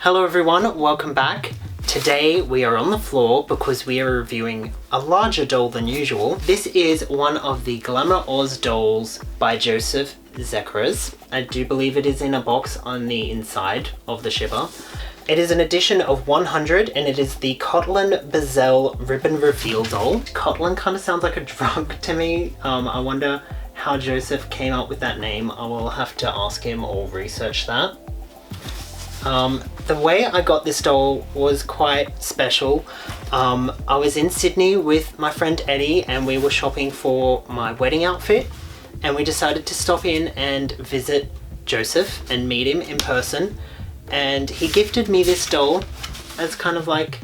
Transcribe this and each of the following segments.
Hello everyone, welcome back. Today we are on the floor because we are reviewing a larger doll than usual. This is one of the Glamour Oz Dolls by Jozef Szekeres. I do believe it is in a box on the inside of the shipper. It is an edition of 100 and it is the Kotalin Bizelle Ribbon Reveal doll. Kotalin kind of sounds like a drug to me. I wonder how Jozef came up with that name. I will have to ask him or research that. The way I got this doll was quite special. I was in Sydney with my friend Eddie and we were shopping for my wedding outfit, and we decided to stop in and visit Jozef and meet him in person, and he gifted me this doll as kind of like,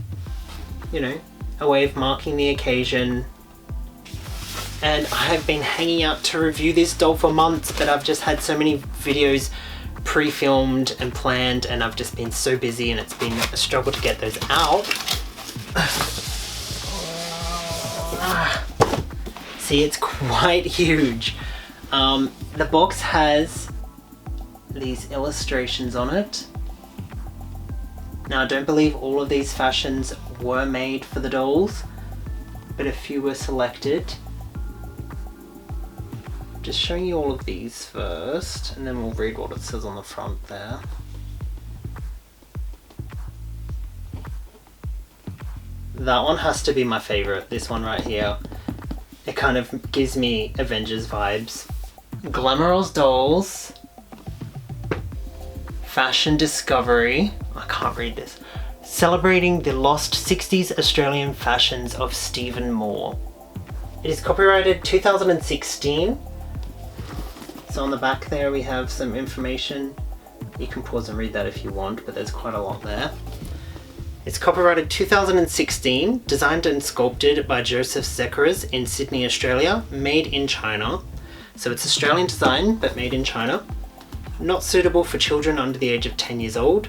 you know, a way of marking the occasion. And I have been hanging out to review this doll for months, but I've just had so many videos pre-filmed and planned, and I've just been so busy and it's been a struggle to get those out. See, it's quite huge. The box has these illustrations on it. Now I don't believe all of these fashions were made for the dolls, but a few were selected. Just showing you all of these first, and then we'll read what it says on the front there. That one has to be my favorite, this one right here. It kind of gives me Avengers vibes. Glamour Oz Dolls. Fashion Discovery. I can't read this. Celebrating the lost 60s Australian fashions of Stephen Moore. It is copyrighted 2016. So on the back there we have some information. You can pause and read that if you want, but there's quite a lot there. It's copyrighted 2016, designed and sculpted by Jozef Szekeres in Sydney, Australia, made in China. So it's Australian design, but made in China. Not suitable for children under the age of 10 years old.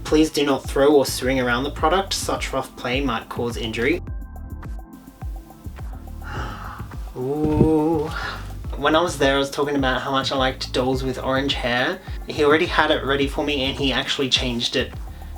Please do not throw or swing around the product. Such rough play might cause injury. Ooh. When I was there, I was talking about how much I liked dolls with orange hair. He already had it ready for me and he actually changed it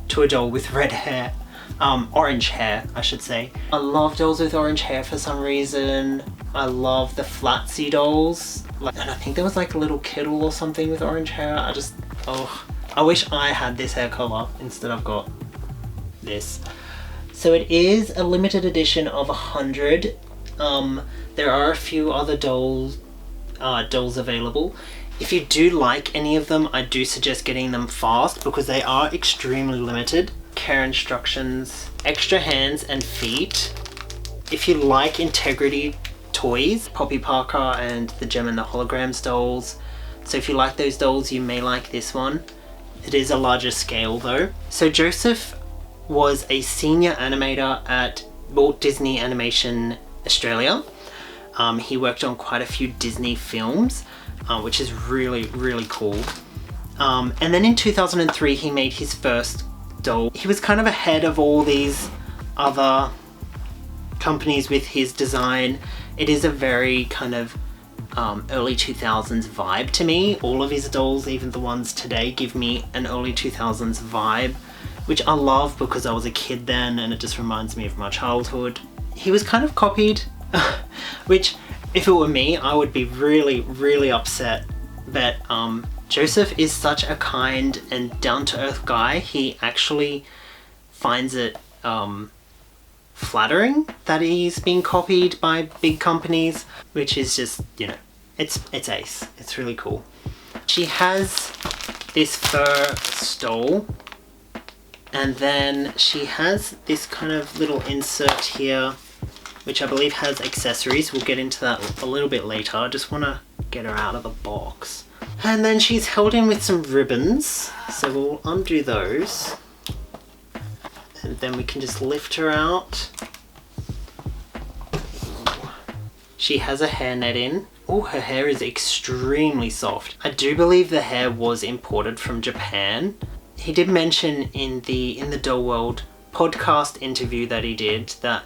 to a doll with red hair. Orange hair, I should say. I love dolls with orange hair for some reason. I love the flatsy dolls. And I think there was like a little Kittle or something with orange hair. I wish I had this hair color. Instead I've got this. So it is a limited edition of 100. There are a few other dolls available. If you do like any of them, I do suggest getting them fast because they are extremely limited. Care instructions, extra hands and feet. If you like integrity toys, Poppy Parker and the Gem and the Holograms dolls. So if you like those dolls, you may like this one. It is a larger scale though. So Jozef was a senior animator at Walt Disney Animation Australia. He worked on quite a few Disney films, which is really, really cool. And then in 2003, he made his first doll. He was kind of ahead of all these other companies with his design. It is a very kind of early 2000s vibe to me. All of his dolls, even the ones today, give me an early 2000s vibe, which I love because I was a kid then and it just reminds me of my childhood. He was kind of copied, which if it were me, I would be really, really upset. But Jozef is such a kind and down-to-earth guy. He actually finds it flattering that he's being copied by big companies, which is just, you know, it's ace. It's really cool. She has this fur stole, and then she has this kind of little insert here, which I believe has accessories. We'll get into that a little bit later. I just want to get her out of the box. And then she's held in with some ribbons, so we'll undo those. And then we can just lift her out. She has a hairnet in. Oh, her hair is extremely soft. I do believe the hair was imported from Japan. He did mention in the Doll World podcast interview that he did that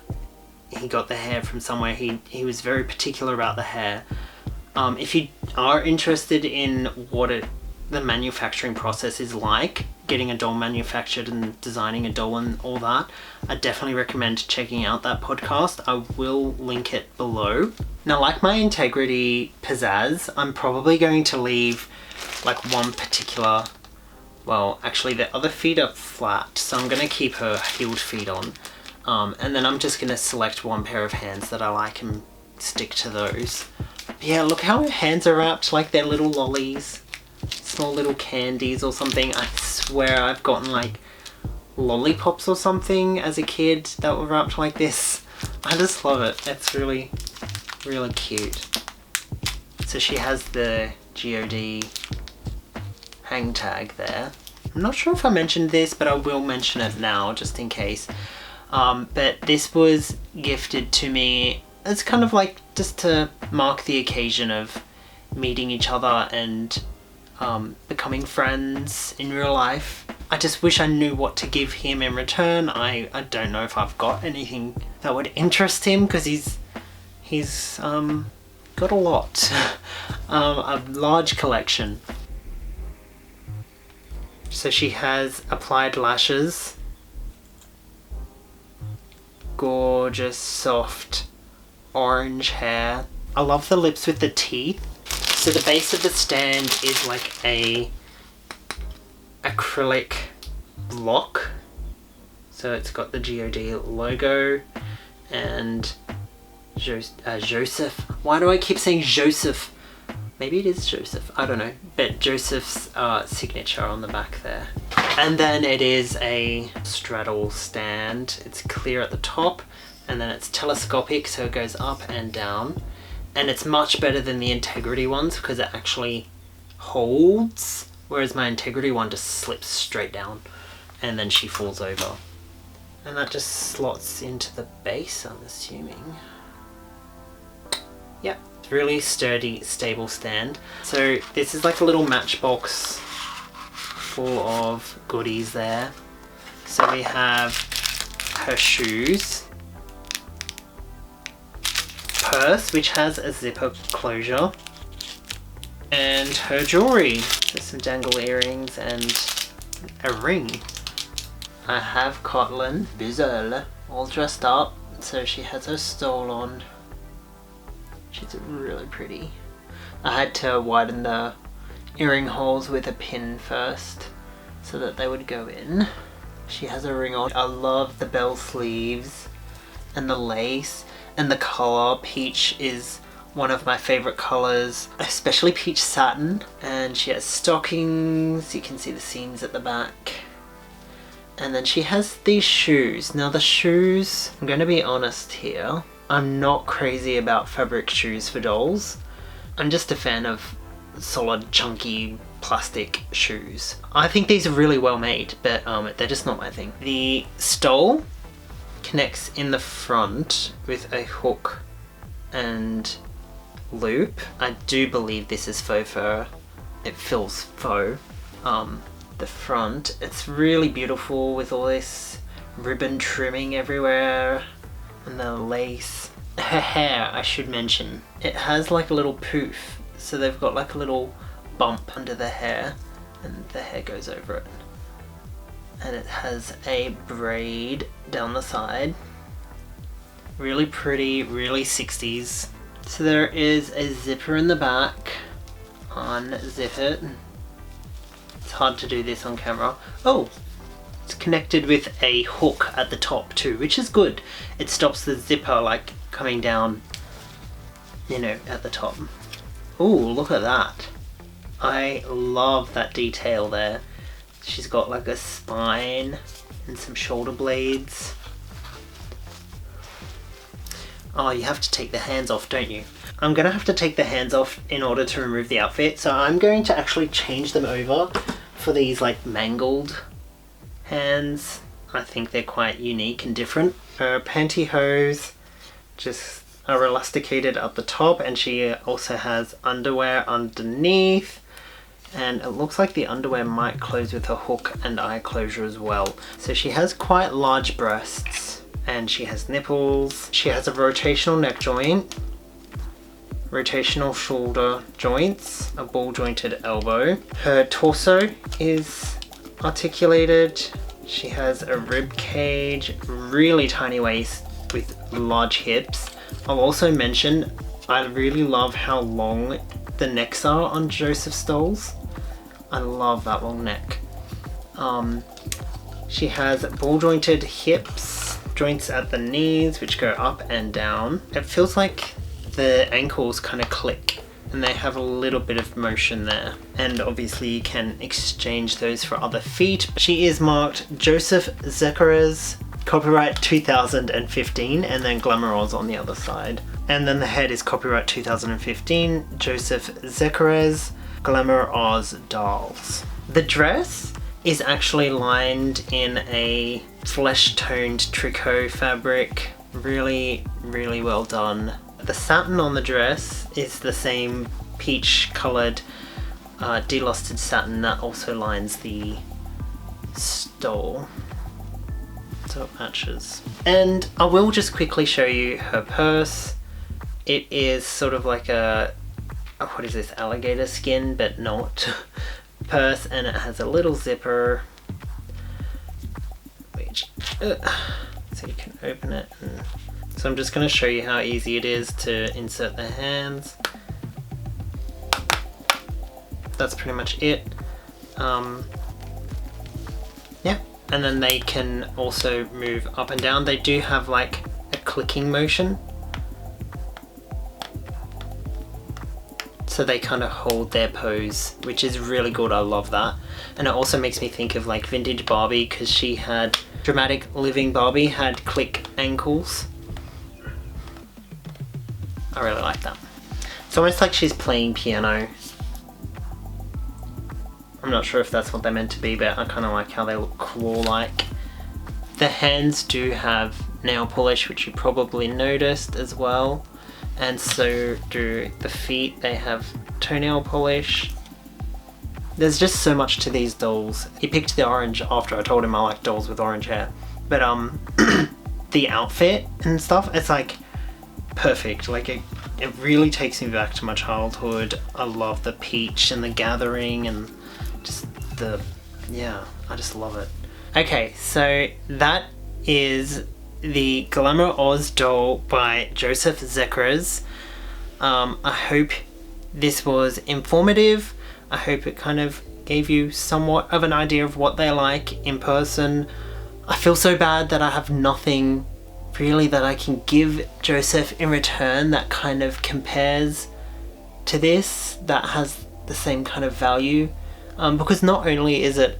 he got the hair from somewhere. He was very particular about the hair. If you are interested in what it the manufacturing process is like, getting a doll manufactured and designing a doll and all that, I definitely recommend checking out that podcast. I will link it below. Now, like my Integrity Pizzazz, I'm probably going to leave like one particular, well, actually the other feet are flat, so I'm going to keep her heeled feet on. And then I'm just going to select one pair of hands that I like and stick to those. But yeah, look how her hands are wrapped like they're little lollies. Small little candies or something. I swear I've gotten like lollipops or something as a kid that were wrapped like this. I just love it. It's really, really cute. So she has the GOD hang tag there. I'm not sure if I mentioned this, but I will mention it now just in case. But this was gifted to me as kind of like just to mark the occasion of meeting each other and becoming friends in real life. I just wish I knew what to give him in return. I don't know if I've got anything that would interest him, because he's got a lot. A large collection. So she has applied lashes. Gorgeous, soft, orange hair. I love the lips with the teeth. So the base of the stand is like a acrylic block. So it's got the GOD logo and Joseph. Why do I keep saying Joseph? Maybe it is Joseph, I don't know. But Joseph's signature on the back there. And then it is a straddle stand. It's clear at the top and then it's telescopic, so it goes up and down. And it's much better than the Integrity ones because it actually holds, whereas my Integrity one just slips straight down and then she falls over. And that just slots into the base, I'm assuming. Yep, it's really sturdy, stable stand. So this is like a little matchbox full of goodies there. So we have her shoes, purse, which has a zipper closure, and her jewelry. There's some dangle earrings and a ring. I have Kotalin Bizelle all dressed up, so she has her stole on. She's really pretty. I had to widen the earring holes with a pin first so that they would go in. She has a ring on. I love the bell sleeves and the lace. And the colour, peach, is one of my favourite colours, especially peach satin. And she has stockings, you can see the seams at the back. And then she has these shoes. Now the shoes, I'm going to be honest here, I'm not crazy about fabric shoes for dolls. I'm just a fan of solid, chunky, plastic shoes. I think these are really well made, but they're just not my thing. The stole connects in the front with a hook and loop. I do believe this is faux fur. It feels faux. The front, it's really beautiful with all this ribbon trimming everywhere and the lace. Her hair, I should mention, it has like a little poof, so they've got like a little bump under the hair and the hair goes over it. And it has a braid down the side. Really pretty, really 60s. So there is a zipper in the back. Unzip it. It's hard to do this on camera. Oh, it's connected with a hook at the top too, which is good. It stops the zipper like coming down, you know, at the top. Oh, look at that. I love that detail there. She's got like a spine and some shoulder blades. Oh, you have to take the hands off, don't you? I'm gonna have to take the hands off in order to remove the outfit, so I'm going to actually change them over for these like mangled hands. I think they're quite unique and different. Her pantyhose just are elasticated at the top, and she also has underwear underneath. And it looks like the underwear might close with a hook and eye closure as well. So she has quite large breasts and she has nipples. She has a rotational neck joint. rotational shoulder joints, a ball jointed elbow. Her torso is articulated. She has a rib cage, really tiny waist with large hips. I'll also mention I really love how long the necks are on Jozef dolls. I love that long neck. She has ball jointed hips, joints at the knees which go up and down. It feels like the ankles kind of click and they have a little bit of motion there. And obviously you can exchange those for other feet. She is marked Jozef Szekeres, copyright 2015, and then Glamour Oz on the other side. And then the head is copyright 2015, Jozef Szekeres, Glamour Oz Dolls. The dress is actually lined in a flesh-toned tricot fabric. Really, really well done. The satin on the dress is the same peach coloured delustered satin that also lines the stole, so it matches. And I will just quickly show you her purse. It is sort of like a, what is this, alligator skin, but not purse, and it has a little zipper which so you can open it. And so I'm just going to show you how easy it is to insert the hands. That's pretty much it. Yeah, and then they can also move up and down. They do have like a clicking motion, so they kind of hold their pose, which is really good. I love that. And it also makes me think of like vintage Barbie, because she had, Dramatic Living Barbie had click ankles. I really like that. It's almost like she's playing piano. I'm not sure if that's what they're meant to be, but I kind of like how they look claw-like. The hands do have nail polish, which you probably noticed as well. And so do the feet. They have toenail polish. There's just so much to these dolls. He picked the orange after I told him I like dolls with orange hair. But the outfit and stuff, it's like perfect. Like it really takes me back to my childhood. I love the peach and the gathering and just the, yeah, I just love it. Okay, so that is the Glamour Oz doll by Jozef Szekeres. I hope this was informative. I hope it kind of gave you somewhat of an idea of what they're like in person. I feel so bad that I have nothing really that I can give Jozef in return that kind of compares to this, that has the same kind of value, because not only is it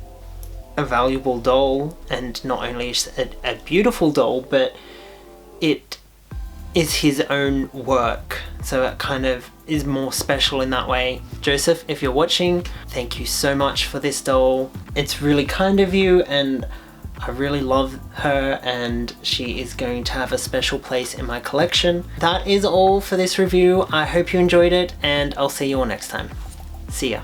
a valuable doll and not only is it a beautiful doll, but it is his own work, so it kind of is more special in that way. Jozef, if you're watching, thank you so much for this doll. It's really kind of you, and I really love her, and she is going to have a special place in my collection. That is all for this review. I hope you enjoyed it, and I'll see you all next time. See ya.